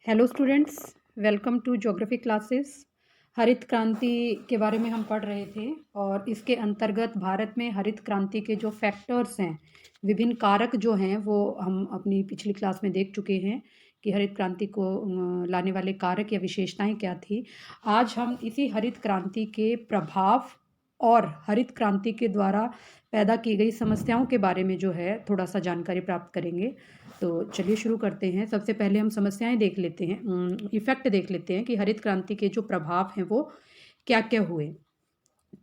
Hello students, welcome to geography classes. हरित क्रांति के बारे में हम पढ़ रहे थे और इसके अंतर्गत भारत में हरित क्रांति के जो फैक्टर्स हैं, विभिन्न कारक जो हैं, वो हम अपनी पिछली क्लास में देख चुके हैं कि हरित क्रांति को लाने वाले कारक या विशेषताएं क्या थी। आज हम इसी हरित क्रांति के प्रभाव और हरित क्रांति के द्वारा पैदा की गई समस्याओं के बारे में जो है थोड़ा सा जानकारी प्राप्त करेंगे। तो चलिए शुरू करते हैं। सबसे पहले हम समस्याएं देख लेते हैं, इफेक्ट देख लेते हैं कि हरित क्रांति के जो प्रभाव हैं वो क्या क्या हुए।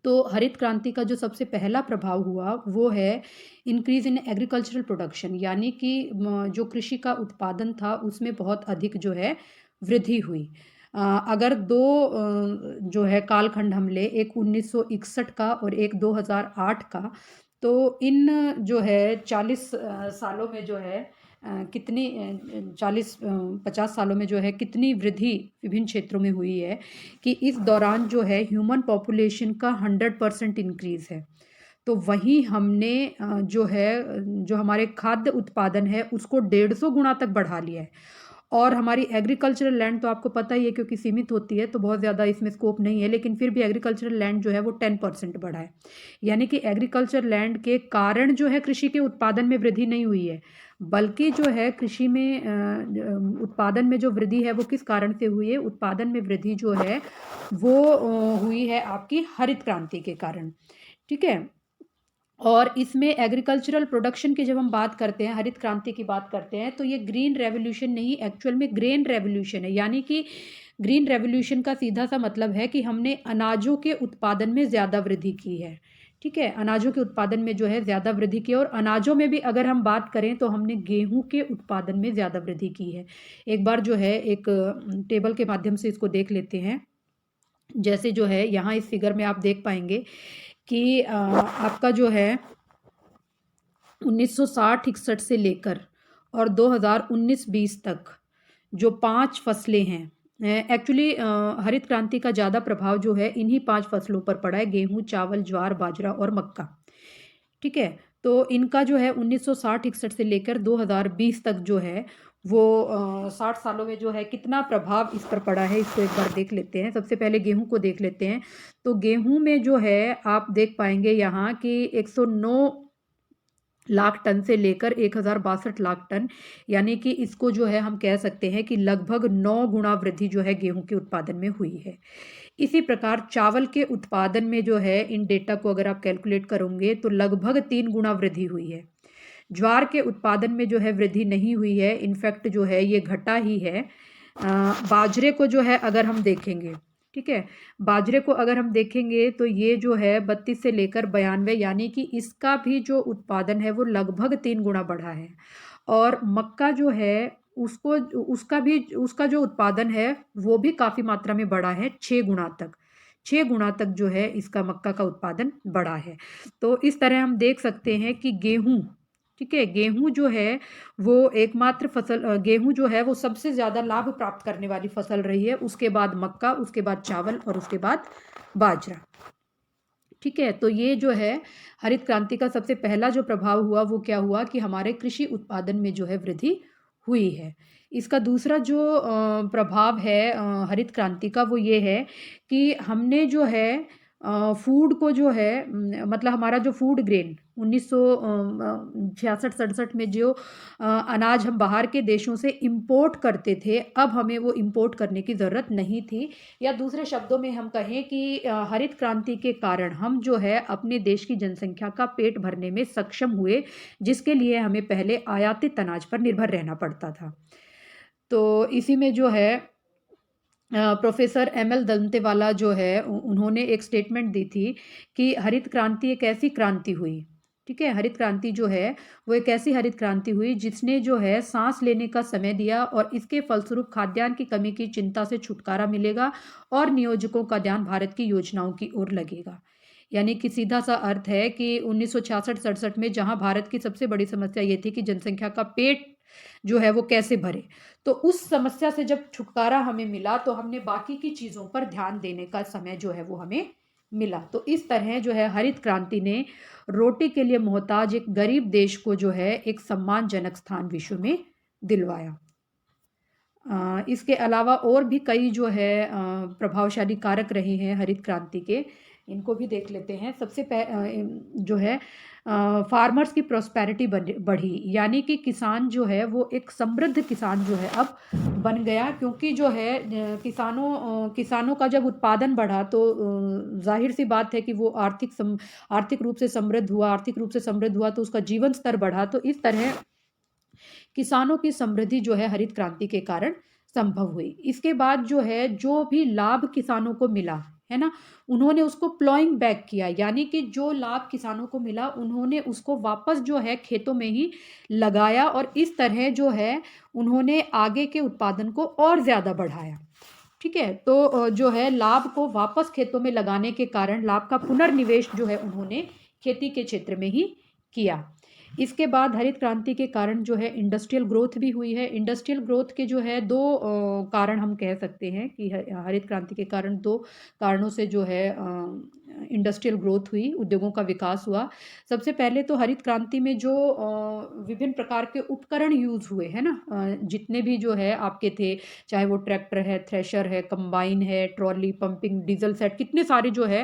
तो हरित क्रांति का जो सबसे पहला प्रभाव हुआ वो है इंक्रीज इन एग्रीकल्चरल प्रोडक्शन, यानी कि जो कृषि का उत्पादन था उसमें बहुत अधिक जो है वृद्धि हुई। अगर दो जो है कालखंड हम ले, एक 1961 का और एक 2008 का, तो इन जो है 40 सालों में जो है कितनी 40-50 सालों में जो है कितनी वृद्धि विभिन्न क्षेत्रों में हुई है कि इस दौरान जो है ह्यूमन पॉपुलेशन का 100% इंक्रीज है। तो वहीं हमने जो है जो हमारे खाद्य उत्पादन है उसको 150 गुना तक बढ़ा लिया है। और हमारी एग्रीकल्चरल लैंड तो आपको पता ही है, क्योंकि सीमित होती है तो बहुत ज़्यादा इसमें स्कोप नहीं है, लेकिन फिर भी एग्रीकल्चरल लैंड जो है वो 10% बढ़ा है। यानी कि एग्रीकल्चर लैंड के कारण जो है कृषि के उत्पादन में वृद्धि नहीं हुई है, बल्कि जो है कृषि में उत्पादन में जो वृद्धि है वो किस कारण से हुई है? उत्पादन में वृद्धि जो है वो हुई है आपकी हरित क्रांति के कारण। ठीक है। और इसमें एग्रीकल्चरल प्रोडक्शन की जब हम बात करते हैं, हरित क्रांति की बात करते हैं, तो ये ग्रीन रेवोल्यूशन नहीं, एक्चुअल में ग्रेन रेवोल्यूशन है। यानी कि ग्रीन रेवोल्यूशन का सीधा सा मतलब है कि हमने अनाजों के उत्पादन में ज़्यादा वृद्धि की है। ठीक है, अनाजों के उत्पादन में जो है ज़्यादा वृद्धि की है। और अनाजों में भी अगर हम बात करें तो हमने गेहूं के उत्पादन में ज़्यादा वृद्धि की है। एक बार जो है एक टेबल के माध्यम से इसको देख लेते हैं। जैसे जो है यहाँ इस फिगर में आप देख पाएंगे कि आपका जो है 1960-61 से लेकर और 2019-20 तक जो 5 फसलें हैं, एक्चुअली हरित क्रांति का ज़्यादा प्रभाव जो है इन्हीं 5 फसलों पर पड़ा है: गेहूं, चावल, ज्वार, बाजरा और मक्का। ठीक है। तो इनका जो है 1960-61 से लेकर 2020 तक जो है वो 60 सालों में जो है कितना प्रभाव इस पर पड़ा है, इसको एक बार देख लेते हैं। सबसे पहले गेहूं को देख लेते हैं। तो गेहूं में जो है आप देख पाएंगे यहाँ कि 109 लाख टन से लेकर 1062 लाख टन, यानी कि इसको जो है हम कह सकते हैं कि लगभग 9 गुना वृद्धि जो है गेहूं के उत्पादन में हुई है। इसी प्रकार चावल के उत्पादन में जो है इन डेटा को अगर आप कैलकुलेट करोगे तो लगभग 3 गुना वृद्धि हुई है। ज्वार के उत्पादन में जो है वृद्धि नहीं हुई है, इनफैक्ट जो है ये घटा ही है। बाजरे को जो है अगर हम देखेंगे, ठीक है, बाजरे को अगर हम देखेंगे तो ये जो है 32 से लेकर 92, यानी कि इसका भी जो उत्पादन है वो लगभग 3 गुना बढ़ा है। और मक्का जो है उसको उसका जो उत्पादन है वो भी काफ़ी मात्रा में बढ़ा है, 6 गुना तक। 6 गुना तक जो है इसका मक्का का उत्पादन बढ़ा है। तो इस तरह हम देख सकते हैं कि गेहूं, ठीक है, गेहूं जो है वो एकमात्र फसल, गेहूं जो है वो सबसे ज़्यादा लाभ प्राप्त करने वाली फसल रही है। उसके बाद मक्का, उसके बाद चावल और उसके बाद बाजरा। ठीक है। तो ये जो है हरित क्रांति का सबसे पहला जो प्रभाव हुआ वो क्या हुआ कि हमारे कृषि उत्पादन में जो है वृद्धि हुई है। इसका दूसरा जो प्रभाव है हरित क्रांति का वो ये है कि हमने जो है फूड को जो है मतलब हमारा जो फूड ग्रेन 1966-67 में जो अनाज हम बाहर के देशों से इंपोर्ट करते थे, अब हमें वो इंपोर्ट करने की ज़रूरत नहीं थी। या दूसरे शब्दों में हम कहें कि हरित क्रांति के कारण हम जो है अपने देश की जनसंख्या का पेट भरने में सक्षम हुए, जिसके लिए हमें पहले आयातित अनाज पर निर्भर रहना पड़ता था। तो इसी में जो है प्रोफेसर एमएल दंतेवाला जो है उन्होंने एक स्टेटमेंट दी थी कि हरित क्रांति एक ऐसी क्रांति हुई, ठीक है, हरित क्रांति जो है वो एक ऐसी हरित क्रांति हुई जिसने जो है सांस लेने का समय दिया और इसके फलस्वरूप खाद्यान्न की कमी की चिंता से छुटकारा मिलेगा और नियोजकों का ध्यान भारत की योजनाओं की ओर लगेगा। यानी कि सीधा सा अर्थ है कि 1966-67 में जहां भारत की सबसे बड़ी समस्या ये थी कि जनसंख्या का पेट जो है वो कैसे भरे, तो उस समस्या से जब छुटकारा हमें मिला तो हमने बाकी की चीज़ों पर ध्यान देने का समय जो है वो हमें मिला। तो इस तरह जो है हरित क्रांति ने रोटी के लिए मोहताज एक गरीब देश को जो है एक सम्मानजनक स्थान विश्व में दिलवाया। इसके अलावा और भी कई जो है प्रभावशाली कारक रहे हैं हरित क्रांति के, इनको भी देख लेते हैं। जो है फार्मर्स की प्रॉस्पेरिटी बढ़ी, यानी कि किसान जो है वो एक समृद्ध किसान जो है अब बन गया, क्योंकि जो है किसानों का जब उत्पादन बढ़ा तो जाहिर सी बात है कि वो आर्थिक रूप से समृद्ध हुआ, तो उसका जीवन स्तर बढ़ा। तो इस तरह किसानों की समृद्धि जो है हरित क्रांति के कारण संभव हुई। इसके बाद जो है जो भी लाभ किसानों को मिला है ना, उन्होंने उसको प्लॉइंग बैक किया, यानी कि जो लाभ किसानों को मिला उन्होंने उसको वापस जो है खेतों में ही लगाया, और इस तरह जो है उन्होंने आगे के उत्पादन को और ज़्यादा बढ़ाया। ठीक है, तो जो है लाभ को वापस खेतों में लगाने के कारण लाभ का पुनर्निवेश जो है उन्होंने खेती के क्षेत्र में ही किया। इसके बाद हरित क्रांति के कारण जो है इंडस्ट्रियल ग्रोथ भी हुई है। इंडस्ट्रियल ग्रोथ के जो है दो कारण हम कह सकते हैं कि हरित क्रांति के कारण दो कारणों से जो है इंडस्ट्रियल ग्रोथ हुई, उद्योगों का विकास हुआ। सबसे पहले तो हरित क्रांति में जो विभिन्न प्रकार के उपकरण यूज हुए हैं ना, जितने भी जो है आपके थे, चाहे वो ट्रैक्टर है, थ्रेशर है, कंबाइन है, ट्रॉली, पंपिंग, डीजल सेट, कितने सारे जो है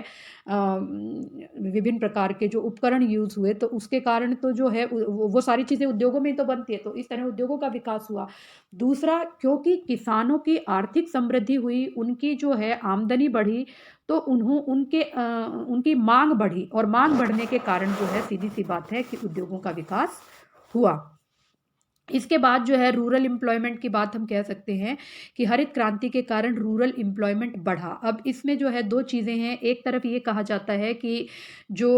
विभिन्न प्रकार के जो उपकरण यूज हुए, तो उसके कारण तो जो है वो सारी चीज़ें उद्योगों में तो बनती है, तो इस तरह उद्योगों का विकास हुआ। दूसरा, क्योंकि किसानों की आर्थिक समृद्धि हुई, उनकी जो है आमदनी बढ़ी, तो उनकी मांग बढ़ी, और मांग बढ़ने के कारण जो है सीधी सी बात है कि उद्योगों का विकास हुआ। इसके बाद जो है रूरल एम्प्लॉयमेंट की बात हम कह सकते हैं कि हरित क्रांति के कारण रूरल एम्प्लॉयमेंट बढ़ा। अब इसमें जो है दो चीज़ें हैं, एक तरफ ये कहा जाता है कि जो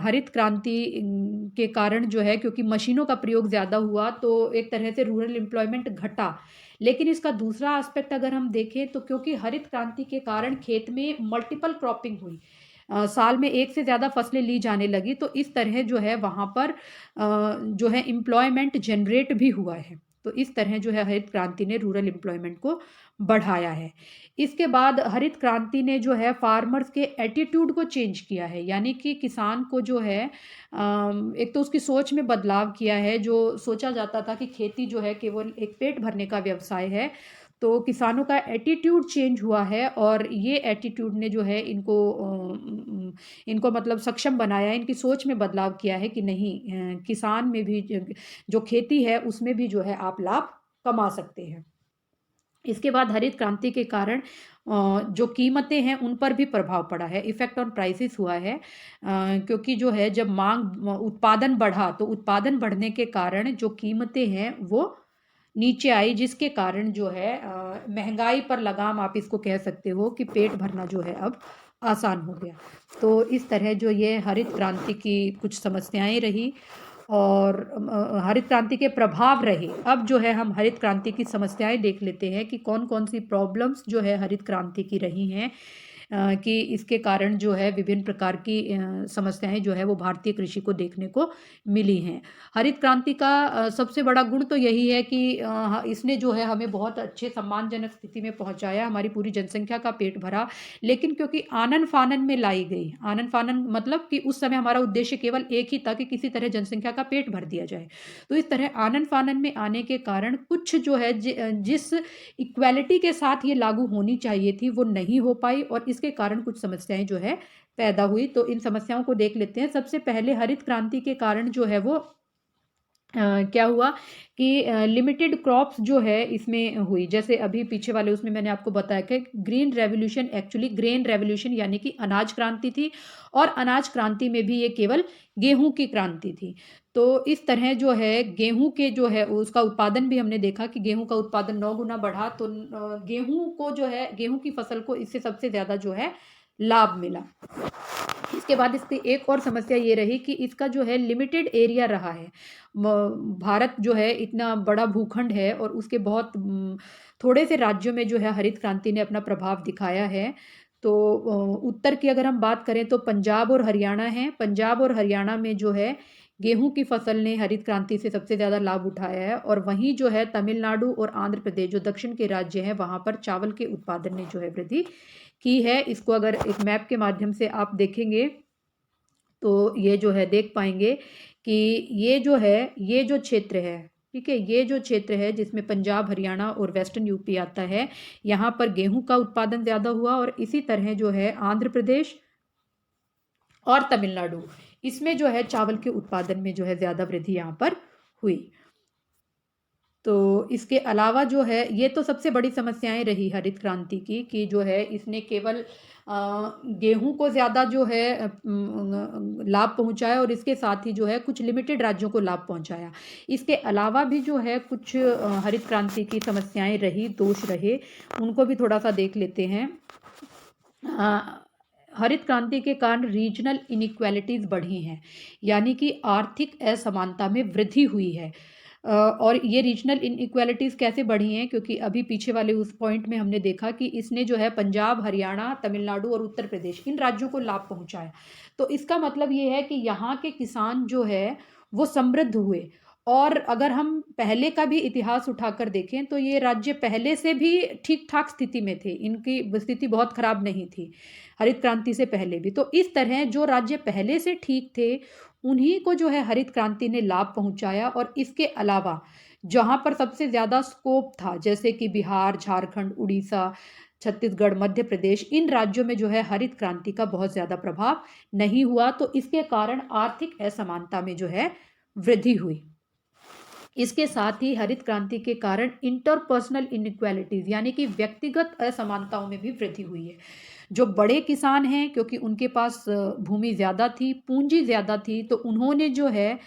हरित क्रांति के कारण जो है, क्योंकि मशीनों का प्रयोग ज़्यादा हुआ तो एक तरह से रूरल एम्प्लॉयमेंट घटा, लेकिन इसका दूसरा एस्पेक्ट अगर हम देखें तो क्योंकि हरित क्रांति के कारण खेत में मल्टीपल क्रॉपिंग हुई, साल में एक से ज़्यादा फसलें ली जाने लगी, तो इस तरह जो है वहाँ पर जो है एम्प्लॉयमेंट जनरेट भी हुआ है। तो इस तरह जो है हरित क्रांति ने रूरल एम्प्लॉयमेंट को बढ़ाया है। इसके बाद हरित क्रांति ने जो है फार्मर्स के एटीट्यूड को चेंज किया है, यानी कि किसान को जो है एक तो उसकी सोच में बदलाव किया है। जो सोचा जाता था कि खेती जो है केवल एक पेट भरने का व्यवसाय है, तो किसानों का एटीट्यूड चेंज हुआ है, और ये एटीट्यूड ने जो है इनको मतलब सक्षम बनाया है, इनकी सोच में बदलाव किया है कि नहीं, किसान में भी जो खेती है उसमें भी जो है आप लाभ कमा सकते हैं। इसके बाद हरित क्रांति के कारण जो कीमतें हैं उन पर भी प्रभाव पड़ा है, इफेक्ट ऑन प्राइसेस हुआ है, क्योंकि जो है जब उत्पादन बढ़ा, तो उत्पादन बढ़ने के कारण जो कीमतें हैं वो नीचे आई, जिसके कारण जो है महंगाई पर लगाम आप इसको कह सकते हो कि पेट भरना जो है अब आसान हो गया। तो इस तरह जो ये हरित क्रांति की कुछ समस्याएं रही और हरित क्रांति के प्रभाव रहे। अब जो है हम हरित क्रांति की समस्याएं देख लेते हैं कि कौन कौन सी प्रॉब्लम्स जो है हरित क्रांति की रही हैं, कि इसके कारण जो है विभिन्न प्रकार की समस्याएं जो है वो भारतीय कृषि को देखने को मिली हैं। हरित क्रांति का सबसे बड़ा गुण तो यही है कि इसने जो है हमें बहुत अच्छे सम्मानजनक स्थिति में पहुंचाया, हमारी पूरी जनसंख्या का पेट भरा, लेकिन क्योंकि आनन फानन में लाई गई, आनन फानन मतलब कि उस समय हमारा उद्देश्य केवल एक ही था कि किसी तरह जनसंख्या का पेट भर दिया जाए, तो इस तरह आनन फानन में आने के कारण कुछ जो है जिस इक्वालिटी के साथ ये लागू होनी चाहिए थी वो नहीं हो पाई, और इसके कारण कुछ समस्याएं जो है पैदा हुई। तो इन समस्याओं को देख लेते हैं। सबसे पहले हरित क्रांति के कारण जो है वो क्या हुआ कि लिमिटेड क्रॉप्स जो है इसमें हुई, जैसे अभी पीछे वाले उसमें मैंने आपको बताया कि green revolution actually grain revolution यानी कि अनाज क्रांति थी, और अनाज क्रांति में भी ये केवल गेहूं की क्रांति थी। तो इस तरह जो है गेहूं के जो है उसका उत्पादन भी हमने देखा कि गेहूं का उत्पादन 9 गुना बढ़ा, तो गेहूं को जो है गेहूं की फसल को इससे सबसे ज़्यादा जो है लाभ मिला। इसके बाद इसकी एक और समस्या ये रही कि इसका जो है लिमिटेड एरिया रहा है। भारत जो है इतना बड़ा भूखंड है, और उसके बहुत थोड़े से राज्यों में जो है हरित क्रांति ने अपना प्रभाव दिखाया है। तो उत्तर की अगर हम बात करें तो पंजाब और हरियाणा है। पंजाब और हरियाणा में जो है गेहूं की फसल ने हरित क्रांति से सबसे ज़्यादा लाभ उठाया है, और वहीं जो है तमिलनाडु और आंध्र प्रदेश जो दक्षिण के राज्य हैं वहाँ पर चावल के उत्पादन ने जो है वृद्धि की है। इसको अगर एक मैप के माध्यम से आप देखेंगे तो ये जो है देख पाएंगे कि ये जो क्षेत्र है ठीक है, ये जो क्षेत्र है जिसमें पंजाब, हरियाणा और वेस्टर्न यूपी आता है, यहाँ पर गेहूं का उत्पादन ज़्यादा हुआ। और इसी तरह जो है आंध्र प्रदेश और तमिलनाडु, इसमें जो है चावल के उत्पादन में जो है ज़्यादा वृद्धि यहाँ पर हुई। तो इसके अलावा जो है, ये तो सबसे बड़ी समस्याएं रही हरित क्रांति की, कि जो है इसने केवल गेहूं को ज़्यादा जो है लाभ पहुंचाया, और इसके साथ ही जो है कुछ लिमिटेड राज्यों को लाभ पहुंचाया। इसके अलावा भी जो है कुछ हरित क्रांति की समस्याएं रही, दोष रहे, उनको भी थोड़ा सा देख लेते हैं। हरित क्रांति के कारण रीजनल इनइक्वालिटीज़ बढ़ी हैं, यानी कि आर्थिक असमानता में वृद्धि हुई है। और ये रीजनल इनइक्वालिटीज़ कैसे बढ़ी हैं, क्योंकि अभी पीछे वाले उस पॉइंट में हमने देखा कि इसने जो है पंजाब, हरियाणा, तमिलनाडु और उत्तर प्रदेश, इन राज्यों को लाभ पहुंचाया। तो इसका मतलब ये है कि यहाँ के किसान जो है वो समृद्ध हुए। और अगर हम पहले का भी इतिहास उठाकर देखें तो ये राज्य पहले से भी ठीक ठाक स्थिति में थे, इनकी स्थिति बहुत खराब नहीं थी हरित क्रांति से पहले भी। तो इस तरह जो राज्य पहले से ठीक थे, उन्हीं को जो है हरित क्रांति ने लाभ पहुंचाया। और इसके अलावा जहां पर सबसे ज़्यादा स्कोप था, जैसे कि बिहार, झारखंड, उड़ीसा, छत्तीसगढ़, मध्य प्रदेश, इन राज्यों में जो है हरित क्रांति का बहुत ज़्यादा प्रभाव नहीं हुआ। तो इसके कारण आर्थिक असमानता में जो है वृद्धि हुई। इसके साथ ही हरित क्रांति के कारण इंटरपर्सनल इनइक्वालिटीज़, यानी कि व्यक्तिगत असमानताओं में भी वृद्धि हुई है। जो बड़े किसान हैं, क्योंकि उनके पास भूमि ज़्यादा थी, पूंजी ज़्यादा थी, तो उन्होंने जो है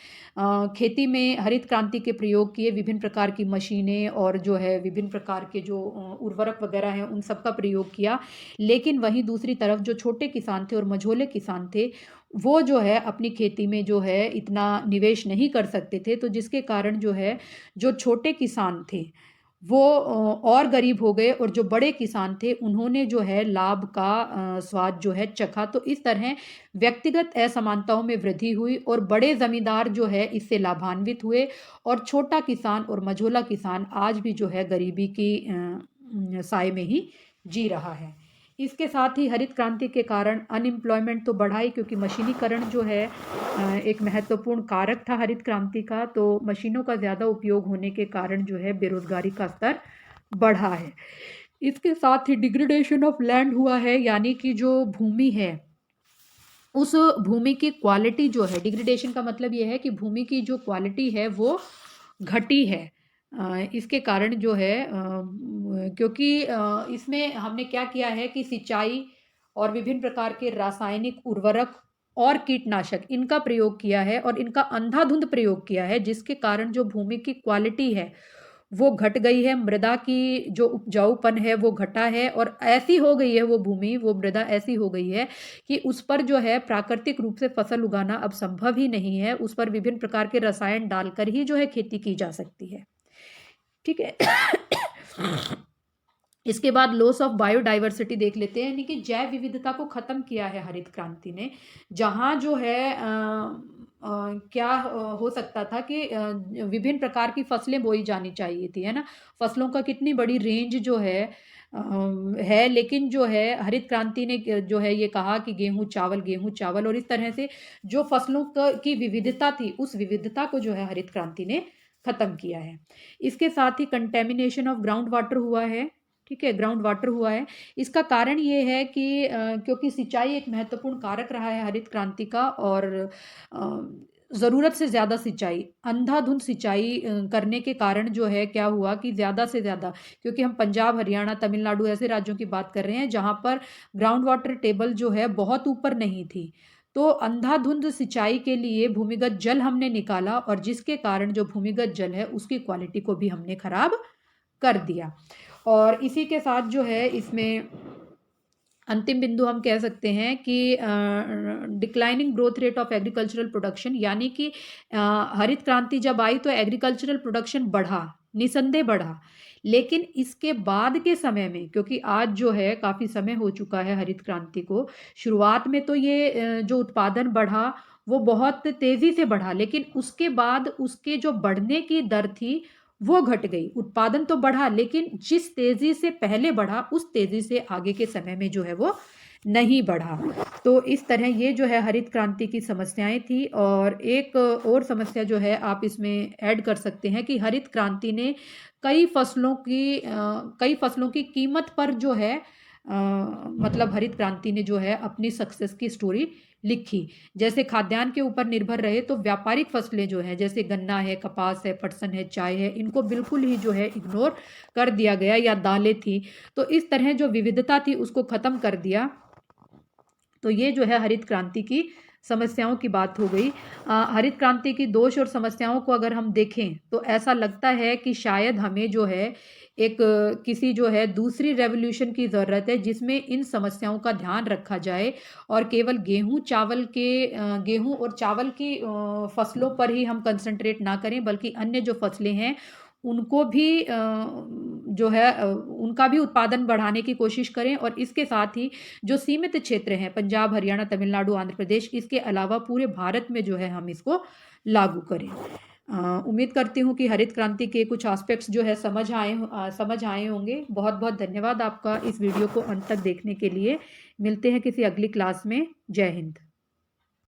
खेती में हरित क्रांति के प्रयोग किए, विभिन्न प्रकार की मशीनें और जो है विभिन्न प्रकार के जो उर्वरक वगैरह हैं उन सब का प्रयोग किया। लेकिन वहीं दूसरी तरफ जो छोटे किसान थे और मझोले किसान थे, वो जो है अपनी खेती में जो है इतना निवेश नहीं कर सकते थे। तो जिसके कारण जो है जो छोटे किसान थे वो और गरीब हो गए, और जो बड़े किसान थे उन्होंने जो है लाभ का स्वाद जो है चखा। तो इस तरह व्यक्तिगत असमानताओं में वृद्धि हुई, और बड़े जमींदार जो है इससे लाभान्वित हुए, और छोटा किसान और मझोला किसान आज भी जो है गरीबी की साए में ही जी रहा है। इसके साथ ही हरित क्रांति के कारण अनएम्प्लॉयमेंट तो बढ़ा ही, क्योंकि मशीनीकरण जो है एक महत्वपूर्ण कारक था हरित क्रांति का। तो मशीनों का ज़्यादा उपयोग होने के कारण जो है बेरोजगारी का स्तर बढ़ा है। इसके साथ ही डिग्रेडेशन ऑफ लैंड हुआ है, यानी कि जो भूमि है उस भूमि की क्वालिटी जो है, डिग्रेडेशन का मतलब ये है कि भूमि की जो क्वालिटी है वो घटी है। इसके कारण जो है क्योंकि इसमें हमने क्या किया है कि सिंचाई और विभिन्न प्रकार के रासायनिक उर्वरक और कीटनाशक, इनका प्रयोग किया है, और इनका अंधाधुंध प्रयोग किया है, जिसके कारण जो भूमि की क्वालिटी है वो घट गई है। मृदा की जो उपजाऊपन है वो घटा है, और ऐसी हो गई है वो भूमि, वो मृदा ऐसी हो गई है कि उस पर जो है प्राकृतिक रूप से फसल उगाना अब संभव ही नहीं है। उस पर विभिन्न प्रकार के रसायन डालकर ही जो है खेती की जा सकती है। ठीक है। इसके बाद लॉस ऑफ बायोडाइवर्सिटी देख लेते हैं, यानी कि जैव विविधता को खत्म किया है हरित क्रांति ने। जहाँ जो है क्या हो सकता था कि विभिन्न प्रकार की फसलें बोई जानी चाहिए थी, है ना। फसलों का कितनी बड़ी रेंज जो है, लेकिन जो है हरित क्रांति ने जो है ये कहा कि गेहूं चावल, और इस तरह से जो फसलों की विविधता थी, उस विविधता को जो है हरित क्रांति ने खत्म किया है। इसके साथ ही कंटेमिनेशन ऑफ ग्राउंड वाटर हुआ है। ठीक है, ग्राउंड वाटर हुआ है। इसका कारण ये है कि क्योंकि सिंचाई एक महत्वपूर्ण कारक रहा है हरित क्रांति का, और ज़रूरत से ज़्यादा सिंचाई, अंधाधुंध सिंचाई करने के कारण जो है क्या हुआ कि ज़्यादा से ज़्यादा, क्योंकि हम पंजाब, हरियाणा, तमिलनाडु ऐसे राज्यों की बात कर रहे हैं जहाँ पर ग्राउंड वाटर टेबल जो है बहुत ऊपर नहीं थी। तो अंधाधुंध सिंचाई के लिए भूमिगत जल हमने निकाला, और जिसके कारण जो भूमिगत जल है उसकी क्वालिटी को भी हमने खराब कर दिया। और इसी के साथ जो है इसमें अंतिम बिंदु हम कह सकते हैं कि declining growth rate of agricultural production, यानी कि हरित क्रांति जब आई तो एग्रीकल्चरल प्रोडक्शन बढ़ा, निसंदेह बढ़ा। लेकिन इसके बाद के समय में, क्योंकि आज जो है काफ़ी समय हो चुका है हरित क्रांति को, शुरुआत में तो ये जो उत्पादन बढ़ा वो बहुत तेज़ी से बढ़ा, लेकिन उसके बाद उसके जो बढ़ने की दर थी वो घट गई। उत्पादन तो बढ़ा, लेकिन जिस तेजी से पहले बढ़ा उस तेजी से आगे के समय में जो है वो नहीं बढ़ा। तो इस तरह ये जो है हरित क्रांति की समस्याएं थी। और एक और समस्या जो है आप इसमें ऐड कर सकते हैं कि हरित क्रांति ने कई फसलों की कीमत पर जो है मतलब हरित क्रांति ने जो है अपनी सक्सेस की स्टोरी लिखी। जैसे खाद्यान्न के ऊपर निर्भर रहे तो व्यापारिक फसलें जो है जैसे गन्ना है, कपास है, पटसन है, चाय है, इनको बिल्कुल ही जो है इग्नोर कर दिया गया, या दालें थी। तो इस तरह जो विविधता थी उसको खत्म कर दिया। तो ये जो है हरित क्रांति की समस्याओं की बात हो गई। हरित क्रांति की दोष और समस्याओं को अगर हम देखें तो ऐसा लगता है कि शायद हमें जो है एक किसी जो है दूसरी रेवोल्यूशन की ज़रूरत है जिसमें इन समस्याओं का ध्यान रखा जाए, और केवल गेहूं और चावल की फसलों पर ही हम कंसंट्रेट ना करें, बल्कि अन्य जो फसलें हैं उनको भी जो है उनका भी उत्पादन बढ़ाने की कोशिश करें। और इसके साथ ही जो सीमित क्षेत्र हैं पंजाब, हरियाणा, तमिलनाडु, आंध्र प्रदेश, इसके अलावा पूरे भारत में जो है हम इसको लागू करें। उम्मीद करती हूँ कि हरित क्रांति के कुछ एस्पेक्ट्स जो है समझ आए होंगे। बहुत बहुत धन्यवाद आपका इस वीडियो को अंत तक देखने के लिए। मिलते हैं किसी अगली क्लास में। जय हिंद।